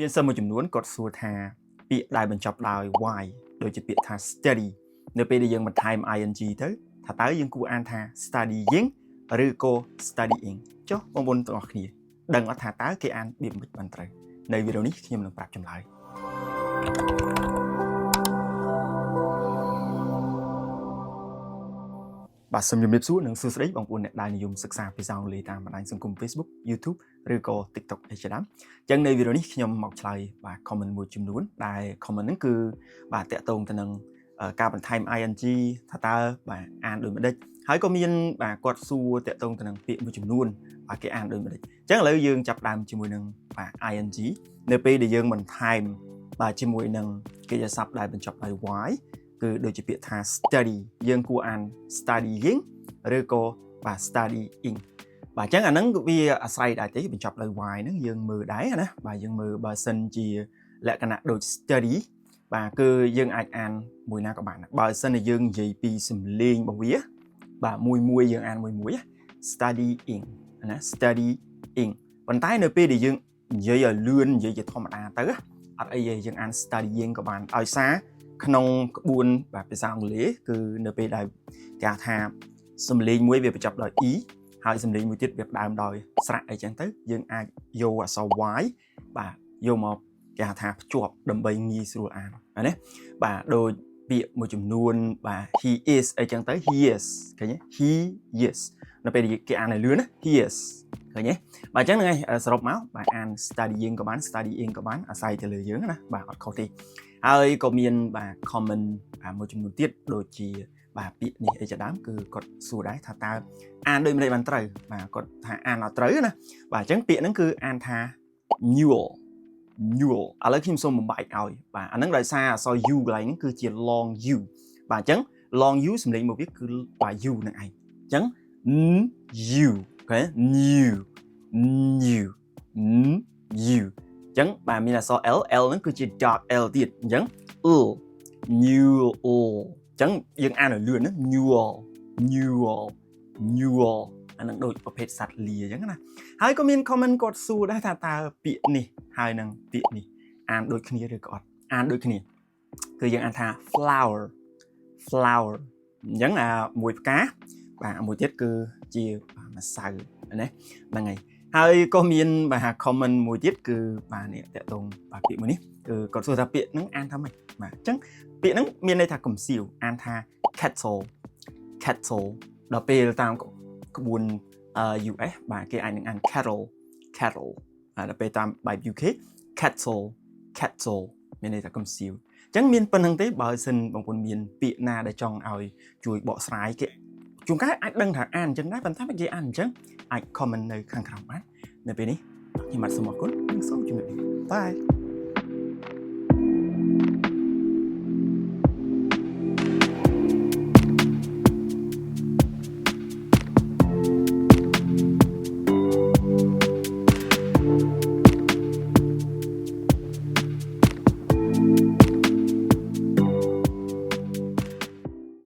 មានសិនមួយចំនួនគាត់សួរថាពាក្យដែលបញ្ចប់ដោយ y ដូចជាពាក្យថា study នៅពេលដែលយើងបន្ថែម ing ទៅថាតើយើងគួរអានថា studying ឬក៏ studying ចុះបងប្អូនទាំងអស់គ្នាដឹងអត់ថាតើគេអានបៀបមិនបានត្រូវនៅវីដេអូនេះខ្ញុំនឹងប្រាប់ចម្លើយបាទសូមជម្រាបសួរនិងសួស្តីបងប្អូនអ្នកដែលនិយមសិក្សាភាសាអង់គ្លេសតាមបណ្ដាញសង្គម Facebook YouTube ឬក៏ TikTok អីជាដើមអញ្ចឹងនៅវីដេអូនេះខ្ញុំមកឆ្លើយបាទ comment មួយចំនួនដែល comment ហ្នឹងគឺបាទតាក់ទងទៅនឹងការបន្ថែម ing ថាតើបាទអានដូចម្ដេចហើយក៏មានបាទគាត់សួរតាក់ទងទៅនឹងពាក្យមួយចំនួនបាទគេអានដូចម្ដេចអញ្ចឹងឥឡូវយើងចាប់ផ្ដើមជាមួយនឹងបាទ ing នៅពេលដែលយើងបន្ថែមបាទជាមួយនឹងកិច្ចសព្ទដែលបញ្ចប់ដោយ yគឺដូចជាពាក្យថា study យើងគួរអាន studying ឬក៏បាទ studying បាទអញ្ចឹងអាហ្នឹងវាអាស្រ័យដែរទេបញ្ចប់ដោយ y ហ្នឹងយើងមើលដែរណាបាទយើងមើលបើសិនជាលក្ខណៈដូច study បាទគឺយើងអាចអានមួយណាក៏បានបើសិនជាយើងនិយាយពីសំឡេងរបស់វាបាទមួយយើងអានមួយ studying ណា studying ប៉ុន្តែនៅពេលដែលយើងនិយាយឲ្យលឿននិយាយជាធម្មតាទៅអត់អីទេយើងអាន studying ក៏បានឲ្យសារក្នុងក្បួនបាទភាសាអង់គ្លេសគឺនៅពេលដែលគេថាសំឡេងមួយវាបញ្ចប់ដោយ e ហើយសំឡេងមួយទៀតវាផ្ដើមដោយស្រៈអីចឹងទៅយើងអាចយកអក្សរ y បាទយកមកគេថាភ្ជាប់ដើម្បីងាយស្រួលអានណាបាទដូចពាក្យមួយចំនួនបាទ he is អីចឹងទៅ he is ឃើញទេ he is នៅពេលគេអានឲ្យលឿនណា he is ឃើញទេបាទអញ្ចឹងហ្នឹងហើយសរុបមកបាទអាន studying ក៏បាន studying ក៏បានអាស្រ័យទៅលើយើងណាបាទអត់ខុសទេហើយក៏មានបាទ comment មួយចំនួនទៀតដូចជាបាទពាក្យនេះអីជាដើមគឺគាត់សួរដែរថាតើអានដូចម្ដេចបានត្រូវបាទគាត់ថាអានអត់ត្រូវណាបាទអញ្ចឹងពាក្យហ្នឹងគឺអានថា neural ឥឡូវខ្ញុំសូមបំបែកឲ្យបាទអាហ្នឹងដោយសារអក្សរ u កន្លែងហ្នឹងគឺជា long u បាទអញ្ចឹង long u សម្លេងមកវាគឺបាទ u ហ្នឹងឯងអញ្ចឹង u អូខេ new u អញ្ចឹងបាទមានអក្សរ l ហ្នឹងគឺជា dark l ទៀតអញ្ចឹង neural អញ្ចឹងយើងអានឲ្យលឿនណា neural អានឹងដូចប្រភេទសត្វលាអញ្ចឹងណាហើយក៏មាន comment គាត់សួរដែរថាតើពាក្យនេះហើយនឹងពាក្យនេះអានដូចគ្នាឬក៏អត់អានដូចគ្នាគឺយើងអានថា flower អញ្ចឹងមួយផ្កាបាទមួយទៀតគឺជាម្សៅណាហ្នឹងហើយហើយក៏មានបាទ comment មួយទៀតគឺបាទនេះតកតងបាទពាក្យមួយនេះគឺគាត់សួរថាពាក្យហ្នឹងអានថាម៉េចបាទអញ្ចឹងពាក្យហ្នឹងមានន័យថាកំសៀវអានថា cattle ដល់ពេលតាមក្បួនUS បាទគេអាចនឹងអាន cattle ដល់ពេលតាមបែប UK cattle មានន័យថាកំសៀវអញ្ចឹងមានប៉ុណ្្នឹងទេបើសិនបងប្អូនមានពាក្យណាដែលចង់ឲ្យជួយបកស្រាយគេជួនកាលអាចដឹងថាអានអញ្ចឹងដែរប៉ុន្តែបើគេអានអញ្ចឹងអាច comment នៅខាងក្រោមបាននៅពេលនេះខ្ញុំបាទសូមអរគុណនិងសូមជម្រាបលាបាយ